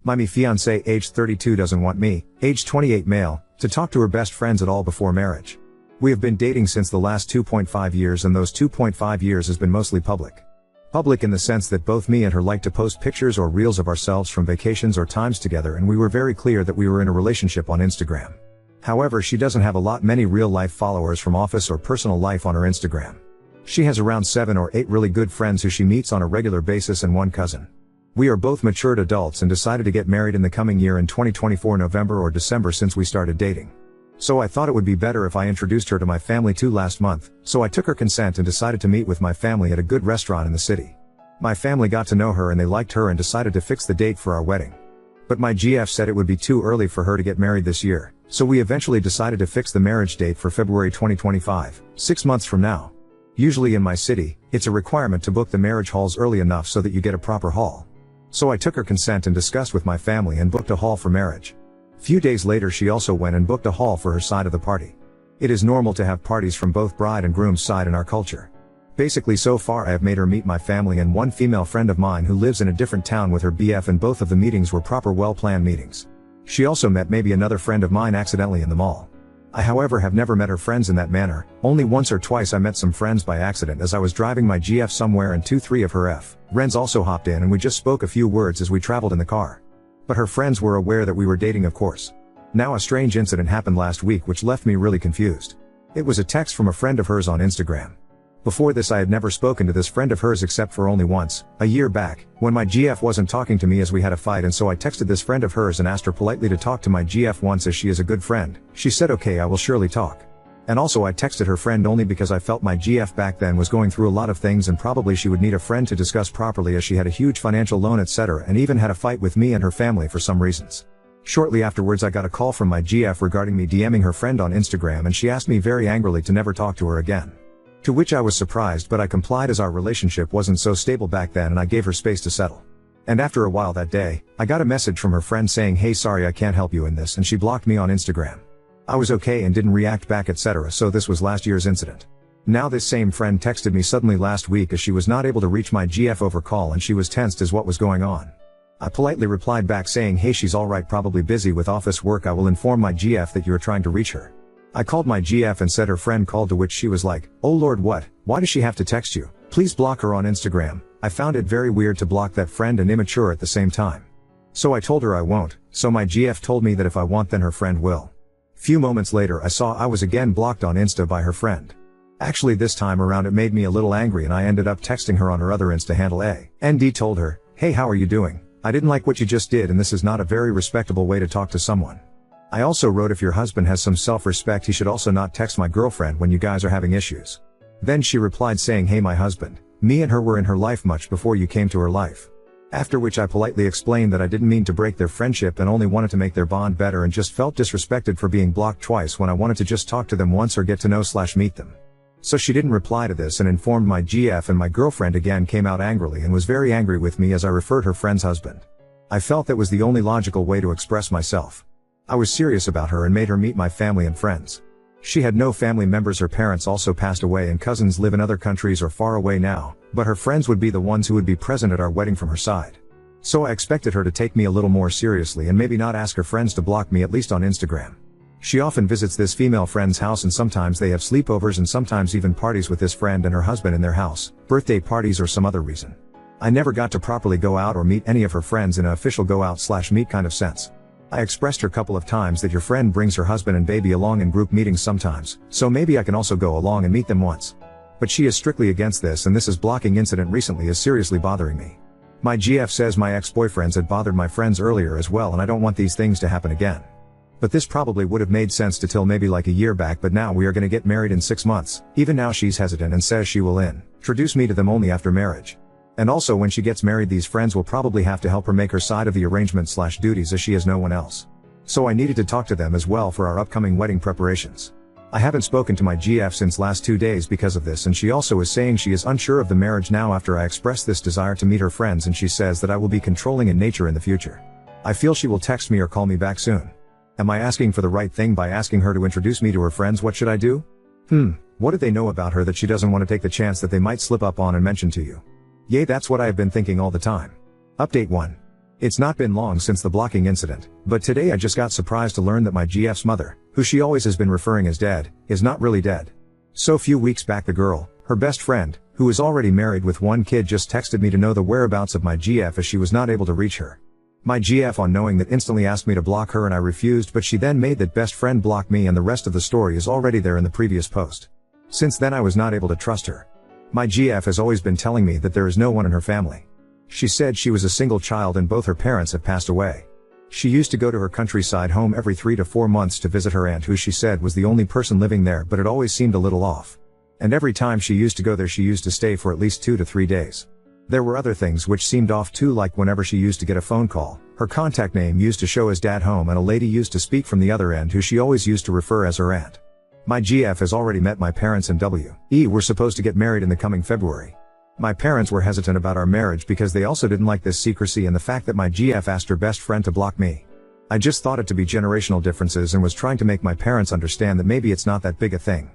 My fiancée age 32 doesn't want me, age 28 male, to talk to her best friends at all before marriage. We have been dating since the last 2.5 years, and those 2.5 years has been mostly public. Public in the sense that both me and her like to post pictures or reels of ourselves from vacations or times together, and we were very clear that we were in a relationship on Instagram. However, she doesn't have many real-life followers from office or personal life on her Instagram. She has around 7 or 8 really good friends who she meets on a regular basis and one cousin. We are both matured adults and decided to get married in the coming year in 2024 November or December since we started dating. So I thought it would be better if I introduced her to my family too last month, so I took her consent and decided to meet with my family at a good restaurant in the city. My family got to know her and they liked her and decided to fix the date for our wedding. But my GF said it would be too early for her to get married this year, so we eventually decided to fix the marriage date for February 2025, 6 months from now. Usually in my city, it's a requirement to book the marriage halls early enough so that you get a proper hall. So I took her consent and discussed with my family and booked a hall for marriage. Few days later she also went and booked a hall for her side of the party. It is normal to have parties from both bride and groom's side in our culture. Basically, so far I have made her meet my family and one female friend of mine who lives in a different town with her BF, and both of the meetings were proper, well-planned meetings. She also met maybe another friend of mine accidentally in the mall. I however have never met her friends in that manner. Only once or twice I met some friends by accident as I was driving my GF somewhere, and 2-3 of her friends also hopped in and we just spoke a few words as we traveled in the car. But her friends were aware that we were dating, of course. Now a strange incident happened last week which left me really confused. It was a text from a friend of hers on Instagram. Before this I had never spoken to this friend of hers except for only once, a year back, when my GF wasn't talking to me as we had a fight, and so I texted this friend of hers and asked her politely to talk to my GF once as she is a good friend. She said okay, I will surely talk. And also I texted her friend only because I felt my GF back then was going through a lot of things and probably she would need a friend to discuss properly as she had a huge financial loan etc., and even had a fight with me and her family for some reasons. Shortly afterwards I got a call from my GF regarding me DMing her friend on Instagram, and she asked me very angrily to never talk to her again. To which I was surprised, but I complied as our relationship wasn't so stable back then and I gave her space to settle. And after a while that day, I got a message from her friend saying hey, sorry I can't help you in this, and she blocked me on Instagram. I was okay and didn't react back etc., so this was last year's incident. Now this same friend texted me suddenly last week as she was not able to reach my GF over call and she was tensed as what was going on. I politely replied back saying hey, she's alright, probably busy with office work, I will inform my GF that you are trying to reach her. I called my GF and said her friend called, to which she was like, oh lord, what? Why does she have to text you? Please block her on Instagram. I found it very weird to block that friend and immature at the same time. So I told her I won't, so my GF told me that if I want then her friend will. Few moments later I saw I was again blocked on Insta by her friend. Actually this time around it made me a little angry and I ended up texting her on her other Insta handle and told her, hey, how are you doing? I didn't like what you just did and this is not a very respectable way to talk to someone. I also wrote if your husband has some self-respect he should also not text my girlfriend when you guys are having issues. Then she replied saying hey, my husband, me and her were in her life much before you came to her life. After which I politely explained that I didn't mean to break their friendship and only wanted to make their bond better, and just felt disrespected for being blocked twice when I wanted to just talk to them once or get to know / meet them. So she didn't reply to this and informed my GF, and my girlfriend again came out angrily and was very angry with me as I referred her friend's husband. I felt that was the only logical way to express myself. I was serious about her and made her meet my family and friends. She had no family members, her parents also passed away and cousins live in other countries or far away now, but her friends would be the ones who would be present at our wedding from her side. So I expected her to take me a little more seriously and maybe not ask her friends to block me, at least on Instagram. She often visits this female friend's house and sometimes they have sleepovers and sometimes even parties with this friend and her husband in their house, birthday parties or some other reason. I never got to properly go out or meet any of her friends in an official go out / meet kind of sense. I expressed her a couple of times that your friend brings her husband and baby along in group meetings sometimes, so maybe I can also go along and meet them once. But she is strictly against this, and this blocking incident recently is seriously bothering me. My GF says my ex-boyfriends had bothered my friends earlier as well, and I don't want these things to happen again. But this probably would have made sense to till maybe like a year back, but now we are gonna get married in 6 months. Even now she's hesitant and says she will introduce me to them only after marriage. And also when she gets married these friends will probably have to help her make her side of the arrangement / duties as she has no one else. So I needed to talk to them as well for our upcoming wedding preparations. I haven't spoken to my GF since last 2 days because of this, and she also is saying she is unsure of the marriage now after I expressed this desire to meet her friends, and she says that I will be controlling in nature in the future. I feel she will text me or call me back soon. Am I asking for the right thing by asking her to introduce me to her friends? What should I do? What do they know about her that she doesn't want to take the chance that they might slip up on and mention to you? Yay, that's what I have been thinking all the time. Update 1. It's not been long since the blocking incident, but today I just got surprised to learn that my GF's mother, who she always has been referring as dead, is not really dead. So few weeks back the girl, her best friend, who is already married with one kid, just texted me to know the whereabouts of my GF as she was not able to reach her. My GF, on knowing that, instantly asked me to block her and I refused, but she then made that best friend block me, and the rest of the story is already there in the previous post. Since then I was not able to trust her. My GF has always been telling me that there is no one in her family. She said she was a single child and both her parents have passed away. She used to go to her countryside home every 3 to 4 months to visit her aunt, who she said was the only person living there, but it always seemed a little off. And every time she used to go there she used to stay for at least 2 to 3 days. There were other things which seemed off too, like whenever she used to get a phone call, her contact name used to show as Dad Home and a lady used to speak from the other end who she always used to refer as her aunt. My GF has already met my parents and we were supposed to get married in the coming February. My parents were hesitant about our marriage because they also didn't like this secrecy and the fact that my GF asked her best friend to block me. I just thought it to be generational differences and was trying to make my parents understand that maybe it's not that big a thing.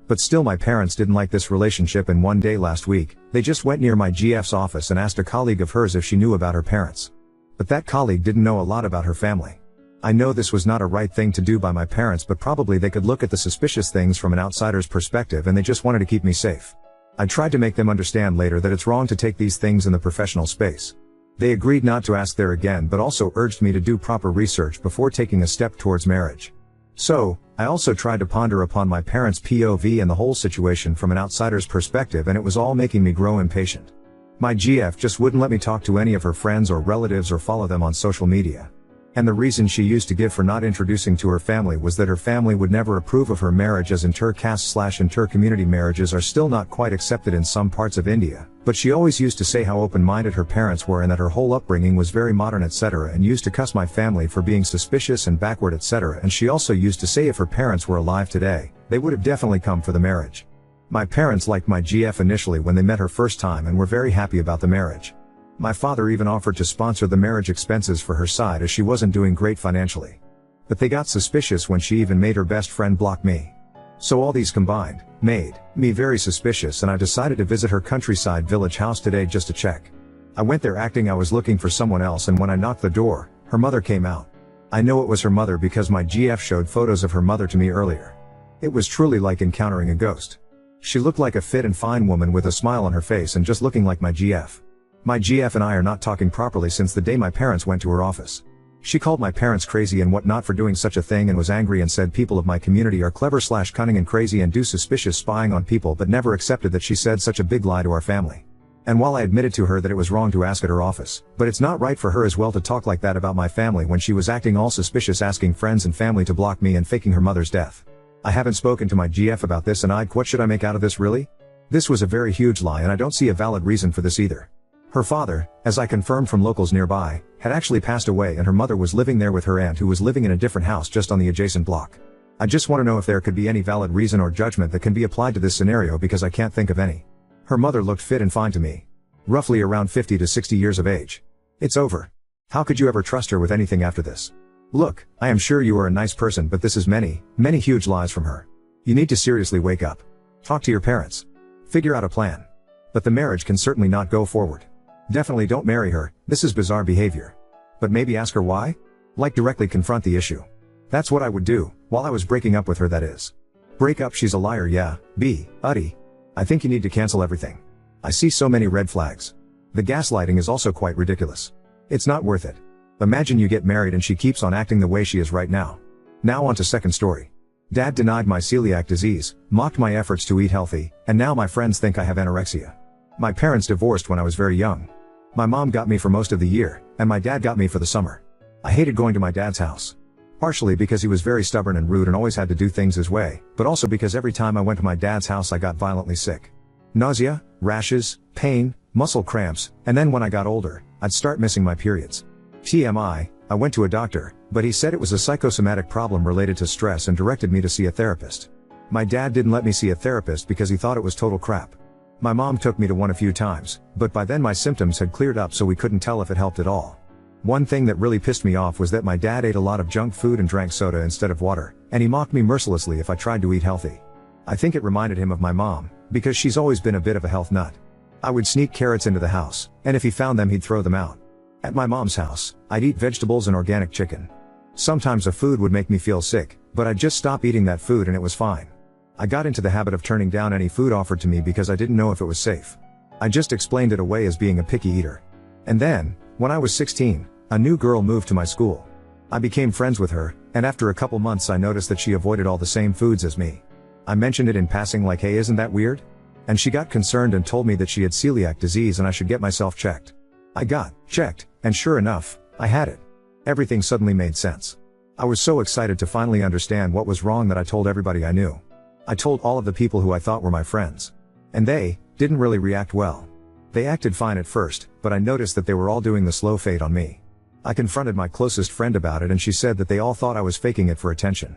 But still, my parents didn't like this relationship, and one day last week, they just went near my GF's office and asked a colleague of hers if she knew about her parents. But that colleague didn't know a lot about her family. I know this was not a right thing to do by my parents, but probably they could look at the suspicious things from an outsider's perspective and they just wanted to keep me safe. I tried to make them understand later that it's wrong to take these things in the professional space. They agreed not to ask there again, but also urged me to do proper research before taking a step towards marriage. So, I also tried to ponder upon my parents' POV and the whole situation from an outsider's perspective, and it was all making me grow impatient. My GF just wouldn't let me talk to any of her friends or relatives or follow them on social media. And the reason she used to give for not introducing to her family was that her family would never approve of her marriage, as inter-caste/inter-community marriages are still not quite accepted in some parts of India, but she always used to say how open-minded her parents were and that her whole upbringing was very modern, etc., and used to cuss my family for being suspicious and backward, etc., and she also used to say if her parents were alive today, they would have definitely come for the marriage. My parents liked my GF initially when they met her first time and were very happy about the marriage. My father even offered to sponsor the marriage expenses for her side as she wasn't doing great financially. But they got suspicious when she even made her best friend block me. So all these combined made me very suspicious, and I decided to visit her countryside village house today just to check. I went there acting I was looking for someone else, and when I knocked the door, her mother came out. I know it was her mother because my GF showed photos of her mother to me earlier. It was truly like encountering a ghost. She looked like a fit and fine woman with a smile on her face and just looking like my GF. My GF and I are not talking properly since the day my parents went to her office. She called my parents crazy and whatnot for doing such a thing and was angry and said people of my community are clever/cunning and crazy and do suspicious spying on people, but never accepted that she said such a big lie to our family. And while I admitted to her that it was wrong to ask at her office, but it's not right for her as well to talk like that about my family when she was acting all suspicious, asking friends and family to block me and faking her mother's death. I haven't spoken to my GF about this, and what should I make out of this really? This was a very huge lie and I don't see a valid reason for this either. Her father, as I confirmed from locals nearby, had actually passed away and her mother was living there with her aunt, who was living in a different house just on the adjacent block. I just want to know if there could be any valid reason or judgment that can be applied to this scenario, because I can't think of any. Her mother looked fit and fine to me. Roughly around 50 to 60 years of age. It's over. How could you ever trust her with anything after this? Look, I am sure you are a nice person, but this is many huge lies from her. You need to seriously wake up. Talk to your parents. Figure out a plan. But the marriage can certainly not go forward. Definitely don't marry her, this is bizarre behavior. But maybe ask her why? Like directly confront the issue. That's what I would do, while I was breaking up with her, that is. Break up, she's a liar, yeah, Uddy. I think you need to cancel everything. I see so many red flags. The gaslighting is also quite ridiculous. It's not worth it. Imagine you get married and she keeps on acting the way she is right now. Now on to second story. Dad denied my celiac disease, mocked my efforts to eat healthy, and now my friends think I have anorexia. My parents divorced when I was very young. My mom got me for most of the year, and my dad got me for the summer. I hated going to my dad's house. Partially because he was very stubborn and rude and always had to do things his way, but also because every time I went to my dad's house I got violently sick. Nausea, rashes, pain, muscle cramps, and then when I got older, I'd start missing my periods. TMI, I went to a doctor, but he said it was a psychosomatic problem related to stress and directed me to see a therapist. My dad didn't let me see a therapist because he thought it was total crap. My mom took me to one a few times, but by then my symptoms had cleared up, so we couldn't tell if it helped at all. One thing that really pissed me off was that my dad ate a lot of junk food and drank soda instead of water, and he mocked me mercilessly if I tried to eat healthy. I think it reminded him of my mom, because she's always been a bit of a health nut. I would sneak carrots into the house, and if he found them he'd throw them out. At my mom's house, I'd eat vegetables and organic chicken. Sometimes a food would make me feel sick, but I'd just stop eating that food and it was fine. I got into the habit of turning down any food offered to me because I didn't know if it was safe. I just explained it away as being a picky eater. And then, when I was 16, a new girl moved to my school. I became friends with her, and after a couple months I noticed that she avoided all the same foods as me. I mentioned it in passing like, hey, isn't that weird? And she got concerned and told me that she had celiac disease and I should get myself checked. I got checked, and sure enough, I had it. Everything suddenly made sense. I was so excited to finally understand what was wrong that I told everybody I knew. I told all of the people who I thought were my friends. And they didn't really react well. They acted fine at first, but I noticed that they were all doing the slow fade on me. I confronted my closest friend about it and she said that they all thought I was faking it for attention.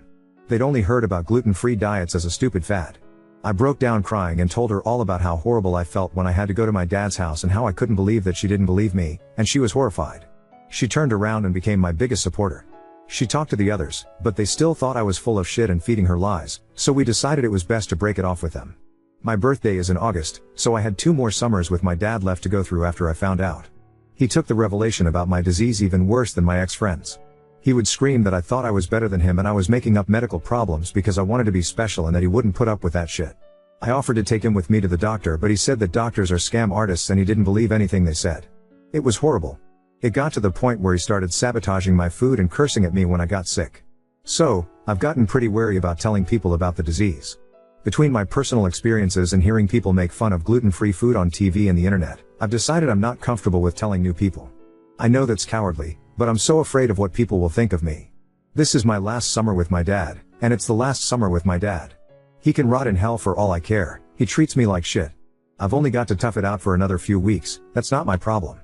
They'd only heard about gluten-free diets as a stupid fad. I broke down crying and told her all about how horrible I felt when I had to go to my dad's house and how I couldn't believe that she didn't believe me, and she was horrified. She turned around and became my biggest supporter. She talked to the others, but they still thought I was full of shit and feeding her lies, so we decided it was best to break it off with them. My birthday is in August, so I had 2 more summers with my dad left to go through after I found out. He took the revelation about my disease even worse than my ex-friends. He would scream that I thought I was better than him and I was making up medical problems because I wanted to be special and that he wouldn't put up with that shit. I offered to take him with me to the doctor, but he said that doctors are scam artists and he didn't believe anything they said. It was horrible. It got to the point where he started sabotaging my food and cursing at me when I got sick. So, I've gotten pretty wary about telling people about the disease. Between my personal experiences and hearing people make fun of gluten-free food on TV and the internet, I've decided I'm not comfortable with telling new people. I know that's cowardly, but I'm so afraid of what people will think of me. This is my last summer with my dad, and it's the last summer with my dad. He can rot in hell for all I care, he treats me like shit. I've only got to tough it out for another few weeks, that's not my problem.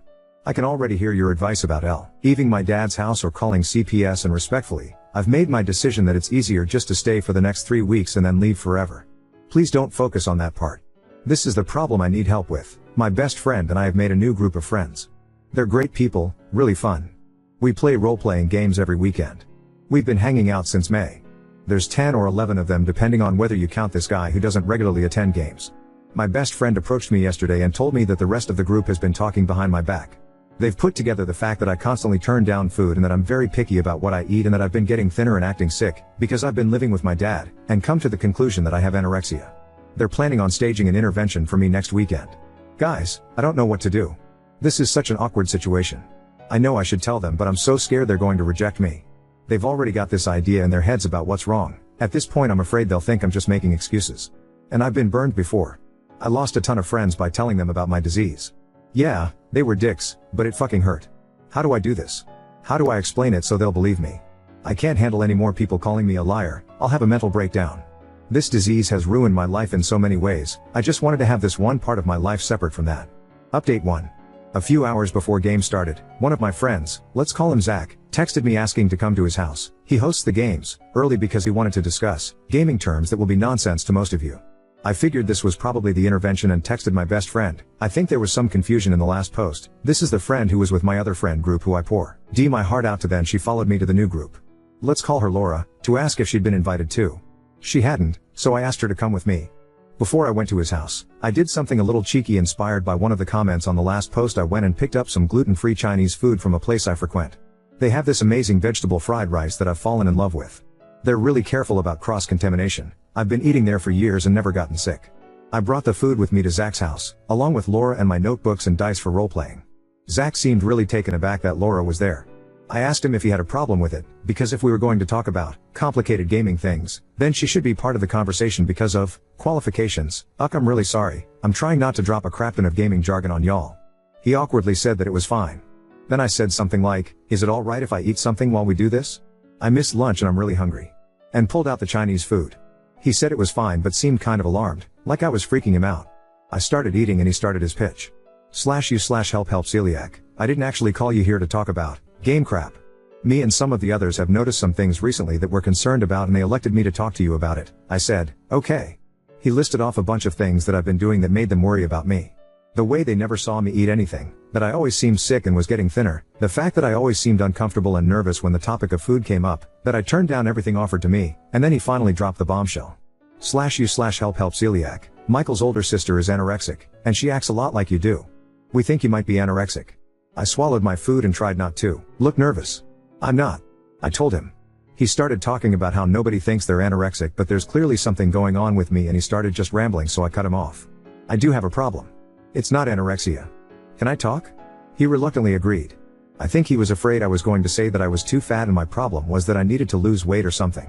I can already hear your advice about leaving my dad's house or calling CPS, and respectfully, I've made my decision that it's easier just to stay for the next 3 weeks and then leave forever. Please don't focus on that part. This is the problem I need help with. My best friend and I have made a new group of friends. They're great people, really fun. We play role-playing games every weekend. We've been hanging out since May. There's 10 or 11 of them depending on whether you count this guy who doesn't regularly attend games. My best friend approached me yesterday and told me that the rest of the group has been talking behind my back. They've put together the fact that I constantly turn down food and that I'm very picky about what I eat and that I've been getting thinner and acting sick, because I've been living with my dad, and come to the conclusion that I have anorexia. They're planning on staging an intervention for me next weekend. Guys, I don't know what to do. This is such an awkward situation. I know I should tell them, but I'm so scared they're going to reject me. They've already got this idea in their heads about what's wrong. At this point I'm afraid they'll think I'm just making excuses. And I've been burned before. I lost a ton of friends by telling them about my disease. Yeah, they were dicks, but it fucking hurt. How do I do this? How do I explain it so they'll believe me? I can't handle any more people calling me a liar, I'll have a mental breakdown. This disease has ruined my life in so many ways, I just wanted to have this one part of my life separate from that. Update 1. A few hours before game started, one of my friends, let's call him Zach, texted me asking to come to his house. He hosts the games, early because he wanted to discuss gaming terms that will be nonsense to most of you. I figured this was probably the intervention and texted my best friend. I think there was some confusion in the last post. This is the friend who was with my other friend group who I pour my heart out to. Then she followed me to the new group. Let's call her Laura, to ask if she'd been invited too. She hadn't, so I asked her to come with me. Before I went to his house, I did something a little cheeky inspired by one of the comments on the last post. I went and picked up some gluten-free Chinese food from a place I frequent. They have this amazing vegetable fried rice that I've fallen in love with. They're really careful about cross-contamination. I've been eating there for years and never gotten sick. I brought the food with me to Zach's house, along with Laura and my notebooks and dice for role-playing. Zach seemed really taken aback that Laura was there. I asked him if he had a problem with it, because if we were going to talk about complicated gaming things, then she should be part of the conversation because of qualifications. I'm really sorry, I'm trying not to drop a crapton of gaming jargon on y'all. He awkwardly said that it was fine. Then I said something like, is it alright if I eat something while we do this? I missed lunch and I'm really hungry. And pulled out the Chinese food. He said it was fine but seemed kind of alarmed, like I was freaking him out. I started eating and he started his pitch. /u/help celiac, I didn't actually call you here to talk about game crap. Me and some of the others have noticed some things recently that we're concerned about and they elected me to talk to you about it. I said, okay. He listed off a bunch of things that I've been doing that made them worry about me. The way they never saw me eat anything, that I always seemed sick and was getting thinner, the fact that I always seemed uncomfortable and nervous when the topic of food came up, that I turned down everything offered to me, and then he finally dropped the bombshell. /u/help celiac, Michael's older sister is anorexic, and she acts a lot like you do. We think you might be anorexic. I swallowed my food and tried not to look nervous. I'm not. I told him. He started talking about how nobody thinks they're anorexic, but there's clearly something going on with me, and he started just rambling, so I cut him off. I do have a problem. It's not anorexia. Can I talk? He reluctantly agreed. I think he was afraid I was going to say that I was too fat and my problem was that I needed to lose weight or something.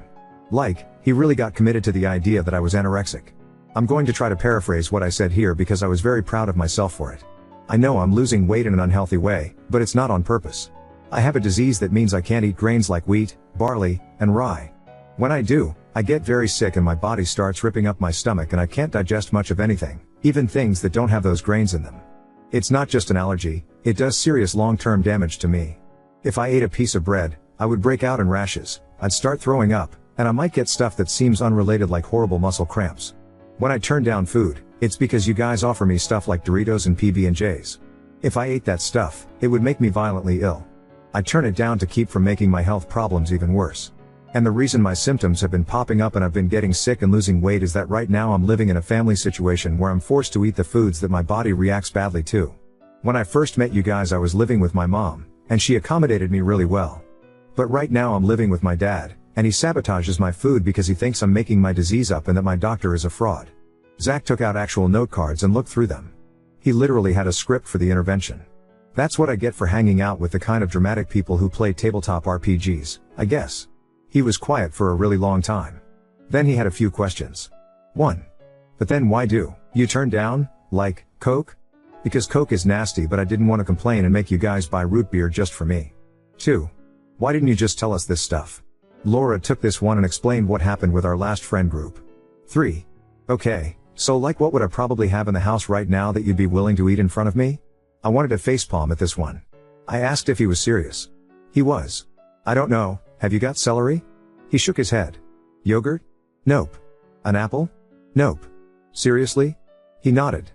Like, he really got committed to the idea that I was anorexic. I'm going to try to paraphrase what I said here because I was very proud of myself for it. I know I'm losing weight in an unhealthy way, but it's not on purpose. I have a disease that means I can't eat grains like wheat, barley, and rye. When I do, I get very sick and my body starts ripping up my stomach and I can't digest much of anything, even things that don't have those grains in them. It's not just an allergy, it does serious long-term damage to me. If I ate a piece of bread, I would break out in rashes, I'd start throwing up, and I might get stuff that seems unrelated like horrible muscle cramps. When I turn down food, it's because you guys offer me stuff like Doritos and PB&Js. If I ate that stuff, it would make me violently ill. I turn it down to keep from making my health problems even worse. And the reason my symptoms have been popping up and I've been getting sick and losing weight is that right now I'm living in a family situation where I'm forced to eat the foods that my body reacts badly to. When I first met you guys, I was living with my mom, and she accommodated me really well. But right now I'm living with my dad, and he sabotages my food because he thinks I'm making my disease up and that my doctor is a fraud. Zach took out actual note cards and looked through them. He literally had a script for the intervention. That's what I get for hanging out with the kind of dramatic people who play tabletop RPGs, I guess. He was quiet for a really long time. Then he had a few questions. 1. But then why do you turn down, like, Coke? Because Coke is nasty, but I didn't want to complain and make you guys buy root beer just for me. 2. Why didn't you just tell us this stuff? Laura took this one and explained what happened with our last friend group. 3. Okay, so like what would I probably have in the house right now that you'd be willing to eat in front of me? I wanted to facepalm at this one. I asked if he was serious. He was. I don't know, have you got celery? He shook his head. Yogurt? Nope. An apple? Nope. Seriously? He nodded.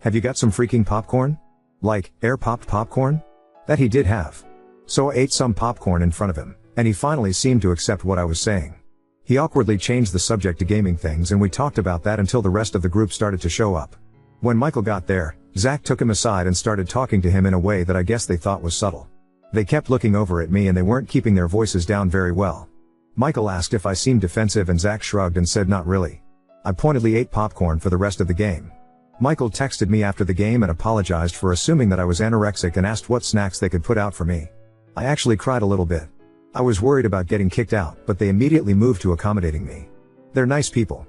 Have you got some freaking popcorn? Like, air-popped popcorn? That he did have. So I ate some popcorn in front of him, and he finally seemed to accept what I was saying. He awkwardly changed the subject to gaming things and we talked about that until the rest of the group started to show up. When Michael got there, Zach took him aside and started talking to him in a way that I guess they thought was subtle. They kept looking over at me and they weren't keeping their voices down very well. Michael asked if I seemed defensive and Zach shrugged and said not really. I pointedly ate popcorn for the rest of the game. Michael texted me after the game and apologized for assuming that I was anorexic and asked what snacks they could put out for me. I actually cried a little bit. I was worried about getting kicked out, but they immediately moved to accommodating me. They're nice people.